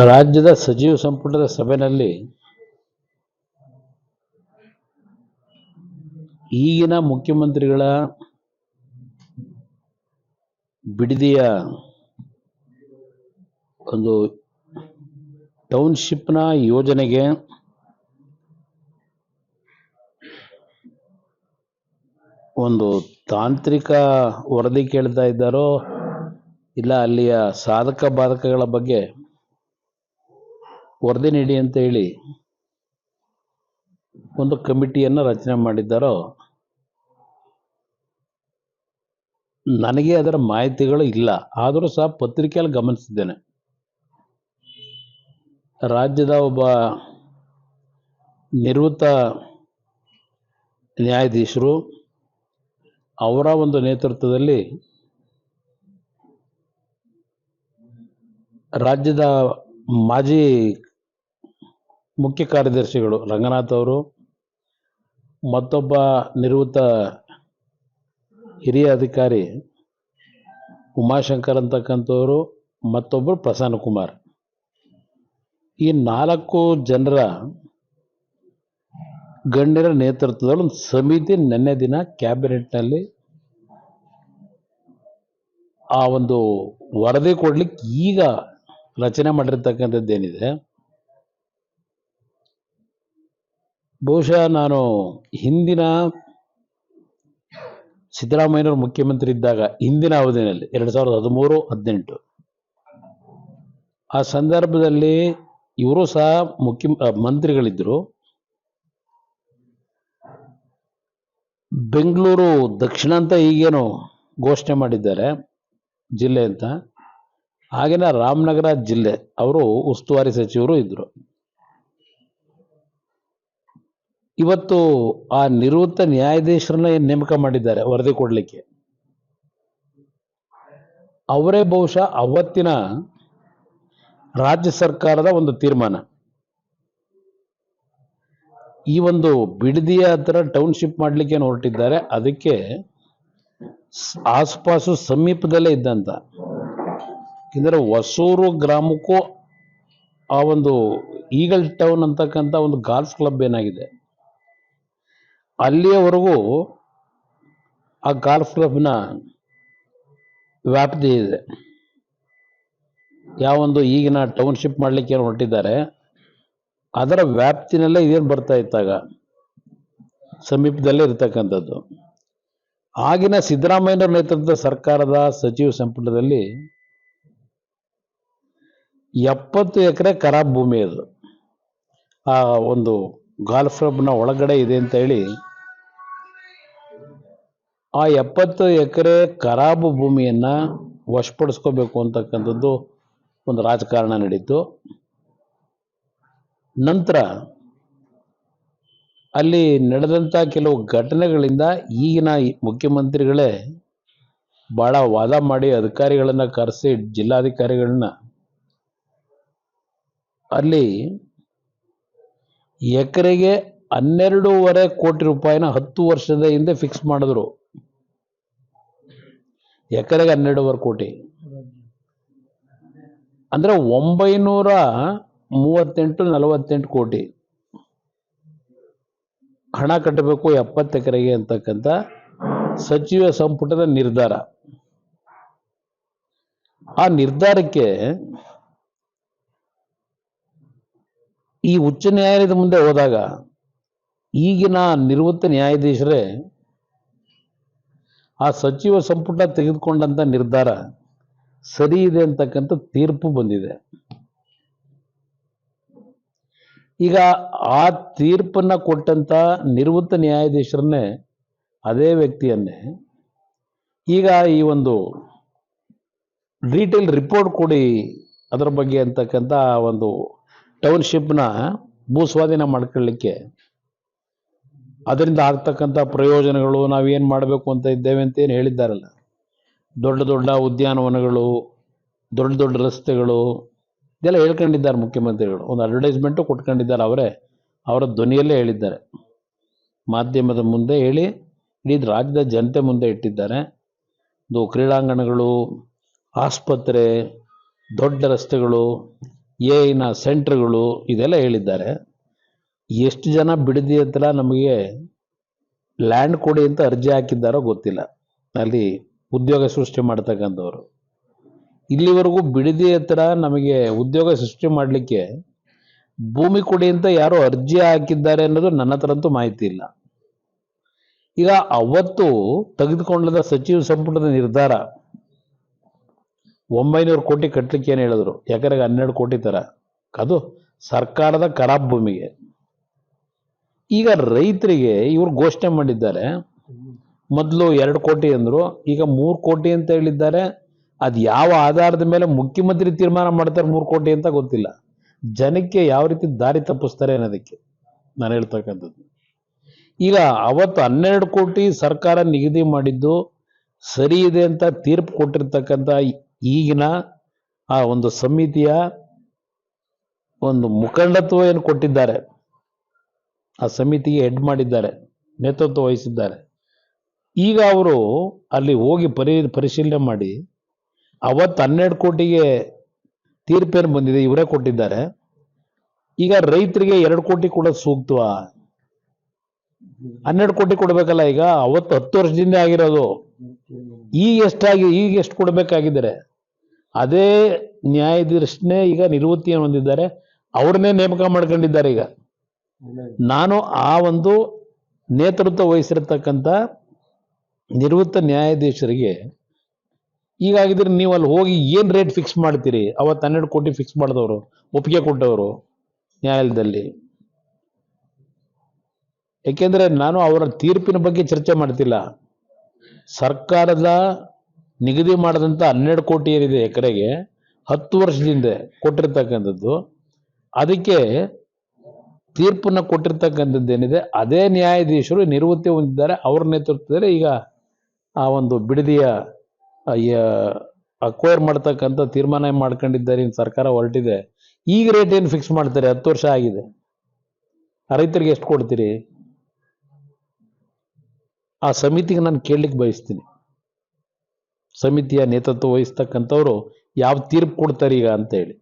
ರಾಜ್ಯದ ಸಚಿವ ಸಂಪುಟದ ಸಭೆಯಲ್ಲಿ ಈಗಿನ ಮುಖ್ಯಮಂತ್ರಿಗಳ ಬಿಡದಿಯ ಒಂದು ಟೌನ್ಶಿಪ್ನ ಯೋಜನೆಗೆ ಒಂದು ತಾಂತ್ರಿಕ ವರದಿ ಕೇಳ್ತಾ ಇದ್ದಾರೋ ಇಲ್ಲ ಅಲ್ಲಿಯ ಸಾಧಕ ಬಾಧಕಗಳ ಬಗ್ಗೆ ವರದಿ ನೀಡಿ ಅಂತ ಹೇಳಿ ಒಂದು ಕಮಿಟಿಯನ್ನು ರಚನೆ ಮಾಡಿದ್ದಾರೋ ನನಗೆ ಅದರ ಮಾಹಿತಿಗಳು ಇಲ್ಲ. ಆದರೂ ಸಹ ಪತ್ರಿಕೆಯಲ್ಲಿ ಗಮನಿಸಿದ್ದೇನೆ. ರಾಜ್ಯದ ಒಬ್ಬ ನಿವೃತ್ತ ನ್ಯಾಯಾಧೀಶರು ಅವರ ಒಂದು ನೇತೃತ್ವದಲ್ಲಿ ರಾಜ್ಯದ ಮಾಜಿ ಮುಖ್ಯ ಕಾರ್ಯದರ್ಶಿಗಳು ರಂಗನಾಥ್ ಅವರು, ಮತ್ತೊಬ್ಬ ನಿವೃತ್ತ ಹಿರಿಯ ಅಧಿಕಾರಿ ಉಮಾಶಂಕರ್ ಅಂತಕ್ಕಂಥವರು, ಮತ್ತೊಬ್ಬರು ಪ್ರಸನ್ನ ಕುಮಾರ್, ಈ 4 ಜನರ ಗಣ್ಯರ ನೇತೃತ್ವದಲ್ಲಿ ಒಂದು ಸಮಿತಿ ನಿನ್ನೆ ದಿನ ಕ್ಯಾಬಿನೆಟ್ನಲ್ಲಿ ಆ ಒಂದು ವರದಿ ಕೊಡ್ಲಿಕ್ಕೆ ಈಗ ರಚನೆ ಮಾಡಿರ್ತಕ್ಕಂಥದ್ದೇನಿದೆ, ಬಹುಶಃ ನಾನು ಹಿಂದಿನ ಸಿದ್ದರಾಮಯ್ಯನವರು ಮುಖ್ಯಮಂತ್ರಿ ಇದ್ದಾಗ ಹಿಂದಿನ ಅವಧಿಯಲ್ಲಿ 2013-18 ಆ ಸಂದರ್ಭದಲ್ಲಿ ಇವರು ಸಹ ಮಂತ್ರಿಗಳಿದ್ದರು. ಬೆಂಗಳೂರು ದಕ್ಷಿಣ ಅಂತ ಈಗೇನು ಘೋಷಣೆ ಮಾಡಿದ್ದಾರೆ ಜಿಲ್ಲೆ ಅಂತ, ಹಾಗೇನ ರಾಮನಗರ ಜಿಲ್ಲೆ ಅವರು ಉಸ್ತುವಾರಿ ಸಚಿವರು ಇದ್ರು. ಇವತ್ತು ಆ ನಿವೃತ್ತ ನ್ಯಾಯಾಧೀಶರನ್ನ ನೇಮಕ ಮಾಡಿದ್ದಾರೆ ವರದಿ ಕೊಡಲಿಕ್ಕೆ. ಅವರೇ ಬಹುಶಃ ಅವತ್ತಿನ ರಾಜ್ಯ ಸರ್ಕಾರದ ಒಂದು ತೀರ್ಮಾನ, ಈ ಒಂದು ಬಿಡದಿಯ ಹತ್ರ ಟೌನ್ಶಿಪ್ ಮಾಡಲಿಕ್ಕೆ ಹೊರಟಿದ್ದಾರೆ. ಅದಕ್ಕೆ ಆಸುಪಾಸು ಸಮೀಪದಲ್ಲೇ ಇದ್ದಂತ, ಯಾಕಂದರೆ ಹೊಸೂರು ಗ್ರಾಮಕ್ಕೂ ಆ ಒಂದು ಈಗಲ್ ಟೌನ್ ಅಂತಕ್ಕಂಥ ಒಂದು ಗಾಲ್ಫ್ ಕ್ಲಬ್ ಏನಾಗಿದೆ ಅಲ್ಲಿಯವರೆಗೂ ಆ ಗಾಲ್ಫ್ ಕ್ಲಬ್ನ ವ್ಯಾಪ್ತಿ ಇದೆ. ಯಾವೊಂದು ಈಗಿನ ಟೌನ್ಶಿಪ್ ಮಾಡಲಿಕ್ಕೆ ಏನು ಹೊರಟಿದ್ದಾರೆ ಅದರ ವ್ಯಾಪ್ತಿನಲ್ಲೇ ಇದೇನು ಬರ್ತಾ ಇತ್ತಾಗ ಸಮೀಪದಲ್ಲೇ ಇರ್ತಕ್ಕಂಥದ್ದು. ಆಗಿನ ಸಿದ್ದರಾಮಯ್ಯನವರ ನೇತೃತ್ವದ ಸರ್ಕಾರದ ಸಚಿವ ಸಂಪುಟದಲ್ಲಿ 70 ಎಕರೆ ಖರಾಬ್ ಭೂಮಿ ಅದು ಆ ಒಂದು ಗಾಲ್ಫ್ ಕ್ಲಬ್ನ ಒಳಗಡೆ ಇದೆ ಅಂತ ಹೇಳಿ ಆ 70 ಎಕರೆ ಖರಾಬು ಭೂಮಿಯನ್ನ ವಶಪಡಿಸ್ಕೋಬೇಕು ಅಂತಕ್ಕಂಥದ್ದು ಒಂದು ರಾಜಕಾರಣ ನಡೀತು. ನಂತರ ಅಲ್ಲಿ ನಡೆದಂಥ ಕೆಲವು ಘಟನೆಗಳಿಂದ ಈಗಿನ ಮುಖ್ಯಮಂತ್ರಿಗಳೇ ಬಹಳ ವಾದ ಮಾಡಿ ಅಧಿಕಾರಿಗಳನ್ನ ಕರೆಸಿ, ಜಿಲ್ಲಾಧಿಕಾರಿಗಳನ್ನ ಅಲ್ಲಿ ಎಕರೆಗೆ 12.5 ಕೋಟಿ ರೂಪಾಯಿನ 10 ವರ್ಷದ ಹಿಂದೆ ಫಿಕ್ಸ್ ಮಾಡಿದ್ರು. ಎಕರೆಗೆ 12.5 ಕೋಟಿ ಅಂದ್ರೆ 938-48 ಕೋಟಿ ಹಣ ಕಟ್ಟಬೇಕು 70 ಎಕರೆಗೆ ಅಂತಕ್ಕಂಥ ಸಚಿವ ಸಂಪುಟದ ನಿರ್ಧಾರ. ಆ ನಿರ್ಧಾರಕ್ಕೆ ಈ ಉಚ್ಚ ನ್ಯಾಯಾಲಯದ ಮುಂದೆ ಹೋದಾಗ ಈಗಿನ ನಿವೃತ್ತ ನ್ಯಾಯಾಧೀಶರೇ ಆ ಸಚಿವ ಸಂಪುಟ ತೆಗೆದುಕೊಂಡಂತ ನಿರ್ಧಾರ ಸರಿ ಇದೆ ಅಂತಕ್ಕಂಥ ತೀರ್ಪು ಬಂದಿದೆ. ಈಗ ಆ ತೀರ್ಪನ್ನ ಕೊಟ್ಟಂತ ನಿವೃತ್ತ ನ್ಯಾಯಾಧೀಶರನ್ನೇ, ಅದೇ ವ್ಯಕ್ತಿಯನ್ನೇ ಈಗ ಈ ಒಂದು ಡೀಟೇಲ್ ರಿಪೋರ್ಟ್ ಕೊಡಿ ಅದರ ಬಗ್ಗೆ ಅಂತಕ್ಕಂಥ ಒಂದು ಟೌನ್ಶಿಪ್ನ ಭೂಸ್ವಾಧೀನ ಮಾಡ್ಕೊಳ್ಳಿಕ್ಕೆ, ಅದರಿಂದ ಆಗ್ತಕ್ಕಂಥ ಪ್ರಯೋಜನಗಳು, ನಾವೇನು ಮಾಡಬೇಕು ಅಂತ ಇದ್ದೇವೆ ಅಂತ ಏನು ಹೇಳಿದ್ದಾರಲ್ಲ, ದೊಡ್ಡ ದೊಡ್ಡ ಉದ್ಯಾನವನಗಳು, ದೊಡ್ಡ ದೊಡ್ಡ ರಸ್ತೆಗಳು, ಇದೆಲ್ಲ ಹೇಳ್ಕೊಂಡಿದ್ದಾರೆ ಮುಖ್ಯಮಂತ್ರಿಗಳು. ಒಂದು ಅಡ್ವರ್ಟೈಸ್ಮೆಂಟು ಕೊಟ್ಕೊಂಡಿದ್ದಾರೆ, ಅವರ ಧ್ವನಿಯಲ್ಲೇ ಹೇಳಿದ್ದಾರೆ, ಮಾಧ್ಯಮದ ಮುಂದೆ ಹೇಳಿ ಇಡೀ ರಾಜ್ಯದ ಜನತೆ ಮುಂದೆ ಇಟ್ಟಿದ್ದಾರೆ. ಕ್ರೀಡಾಂಗಣಗಳು, ಆಸ್ಪತ್ರೆ, ದೊಡ್ಡ ರಸ್ತೆಗಳು, ಎಐನ ಸೆಂಟರ್ಗಳು ಇದೆಲ್ಲ ಹೇಳಿದ್ದಾರೆ. ಎಷ್ಟು ಜನ ಬಿಡದಿ ಹತ್ರ ನಮಗೆ ಲ್ಯಾಂಡ್ ಕೊಡಿ ಅಂತ ಅರ್ಜಿ ಹಾಕಿದ್ದಾರೋ ಗೊತ್ತಿಲ್ಲ, ಅಲ್ಲಿ ಉದ್ಯೋಗ ಸೃಷ್ಟಿ ಮಾಡ್ತಕ್ಕಂಥವ್ರು. ಇಲ್ಲಿವರೆಗೂ ಬಿಡದಿ ಹತ್ರ ನಮಗೆ ಉದ್ಯೋಗ ಸೃಷ್ಟಿ ಮಾಡಲಿಕ್ಕೆ ಭೂಮಿ ಕೊಡಿ ಅಂತ ಯಾರೋ ಅರ್ಜಿ ಹಾಕಿದ್ದಾರೆ ಅನ್ನೋದು ನನ್ನ ಹತ್ರ ಅಂತೂ ಮಾಹಿತಿ ಇಲ್ಲ. ಈಗ ಅವತ್ತು ತೆಗೆದುಕೊಂಡ ಸಚಿವ ಸಂಪುಟದ ನಿರ್ಧಾರ 900 ಕೋಟಿ ಕಟ್ಟಲಿಕ್ಕೆ ಏನು ಹೇಳಿದ್ರು, ಎಕರೆಗೆ 12 ಕೋಟಿ ತರ, ಅದು ಸರ್ಕಾರದ ಖರಾಬ್ ಭೂಮಿಗೆ. ಈಗ ರೈತರಿಗೆ ಇವರು ಘೋಷಣೆ ಮಾಡಿದ್ದಾರೆ, ಮೊದಲು 2 ಕೋಟಿ ಅಂದ್ರು, ಈಗ 3 ಕೋಟಿ ಅಂತ ಹೇಳಿದ್ದಾರೆ. ಅದು ಯಾವ ಆಧಾರದ ಮೇಲೆ ಮುಖ್ಯಮಂತ್ರಿ ತೀರ್ಮಾನ ಮಾಡ್ತಾರೆ 3 ಕೋಟಿ ಅಂತ ಗೊತ್ತಿಲ್ಲ. ಜನಕ್ಕೆ ಯಾವ ರೀತಿ ದಾರಿ ತಪ್ಪಿಸ್ತಾರೆ ಅನ್ನೋದಕ್ಕೆ ನಾನು ಹೇಳ್ತಕ್ಕಂಥದ್ದು. ಈಗ ಅವತ್ತು 12 ಕೋಟಿ ಸರ್ಕಾರ ನಿಗದಿ ಮಾಡಿದ್ದು ಸರಿ ಇದೆ ಅಂತ ತೀರ್ಪು ಕೊಟ್ಟಿರ್ತಕ್ಕಂಥ ಈಗಿನ ಆ ಒಂದು ಸಮಿತಿಯ ಒಂದು ಮುಖಂಡತ್ವ ಏನು ಕೊಟ್ಟಿದ್ದಾರೆ, ಆ ಸಮಿತಿಗೆ ಹೆಡ್ ಮಾಡಿದ್ದಾರೆ, ನೇತೃತ್ವ ವಹಿಸಿದ್ದಾರೆ. ಈಗ ಅವರು ಅಲ್ಲಿ ಹೋಗಿ ಪರಿಶೀಲನೆ ಮಾಡಿ ಅವತ್ತು 12 ಕೋಟಿಗೆ ತೀರ್ಪೇನು ಬಂದಿದೆ ಇವರೇ ಕೊಟ್ಟಿದ್ದಾರೆ. ಈಗ ರೈತರಿಗೆ 2 ಕೋಟಿ ಕೊಡೋದು ಸೂಕ್ತವ? 12 ಕೋಟಿ ಕೊಡ್ಬೇಕಲ್ಲ. ಈಗ ಅವತ್ತು 10 ವರ್ಷದಿಂದ ಆಗಿರೋದು, ಈಗ ಎಷ್ಟು ಕೊಡ್ಬೇಕಾಗಿದ್ದಾರೆ? ಅದೇ ನ್ಯಾಯಾಧೀಶನೇ ಈಗ ನಿವೃತ್ತಿಯನ್ನು ಹೊಂದಿದ್ದಾರೆ, ಅವ್ರನ್ನೇ ನೇಮಕ ಮಾಡ್ಕೊಂಡಿದ್ದಾರೆ. ಈಗ ನಾನು ಆ ಒಂದು ನೇತೃತ್ವ ವಹಿಸಿರ್ತಕ್ಕಂಥ ನಿವೃತ್ತ ನ್ಯಾಯಾಧೀಶರಿಗೆ ಈಗಾಗಿದ್ರೆ ನೀವು ಅಲ್ಲಿ ಹೋಗಿ ಏನ್ ರೇಟ್ ಫಿಕ್ಸ್ ಮಾಡ್ತೀರಿ? ಅವತ್ತು 12 ಕೋಟಿ ಫಿಕ್ಸ್ ಮಾಡಿದವರು, ಒಪ್ಪಿಗೆ ಕೊಟ್ಟವರು ನ್ಯಾಯಾಲಯದಲ್ಲಿ. ಯಾಕೆಂದ್ರೆ ನಾನು ಅವರ ತೀರ್ಪಿನ ಬಗ್ಗೆ ಚರ್ಚೆ ಮಾಡ್ತಿಲ್ಲ. ಸರ್ಕಾರದ ನಿಗದಿ ಮಾಡದಂತ 12 ಕೋಟಿ ಏನಿದೆ ಎಕರೆಗೆ 10 ವರ್ಷದಿಂದ ಕೊಟ್ಟಿರ್ತಕ್ಕಂಥದ್ದು, ಅದಕ್ಕೆ ತೀರ್ಪನ್ನ ಕೊಟ್ಟಿರ್ತಕ್ಕಂಥದ್ದು ಏನಿದೆ ಅದೇ ನ್ಯಾಯಾಧೀಶರು ನಿವೃತ್ತಿ ಹೊಂದಿದ್ದಾರೆ. ಅವರ ನೇತೃತ್ವದಲ್ಲಿ ಈಗ ಆ ಒಂದು ಬಿಡದಿಯ ಅಕ್ವೈರ್ ಮಾಡ್ತಕ್ಕಂಥ ತೀರ್ಮಾನ ಮಾಡ್ಕೊಂಡಿದ್ದಾರೆ. ಸರ್ಕಾರ ಹೊರಟಿದೆ. ಈಗ ರೇಟ್ ಏನು ಫಿಕ್ಸ್ ಮಾಡ್ತಾರೆ? 10 ವರ್ಷ ಆಗಿದೆ, ರೈತರಿಗೆ ಎಷ್ಟು ಕೊಡ್ತೀರಿ? ಆ ಸಮಿತಿಗೆ ನಾನು ಕೇಳಲಿಕ್ಕೆ ಬಯಸ್ತೀನಿ, ಸಮಿತಿಯ ನೇತೃತ್ವ ವಹಿಸ್ತಕ್ಕಂಥವ್ರು ಯಾವ ತೀರ್ಪು ಕೊಡ್ತಾರೆ ಈಗ ಅಂತ ಹೇಳಿ.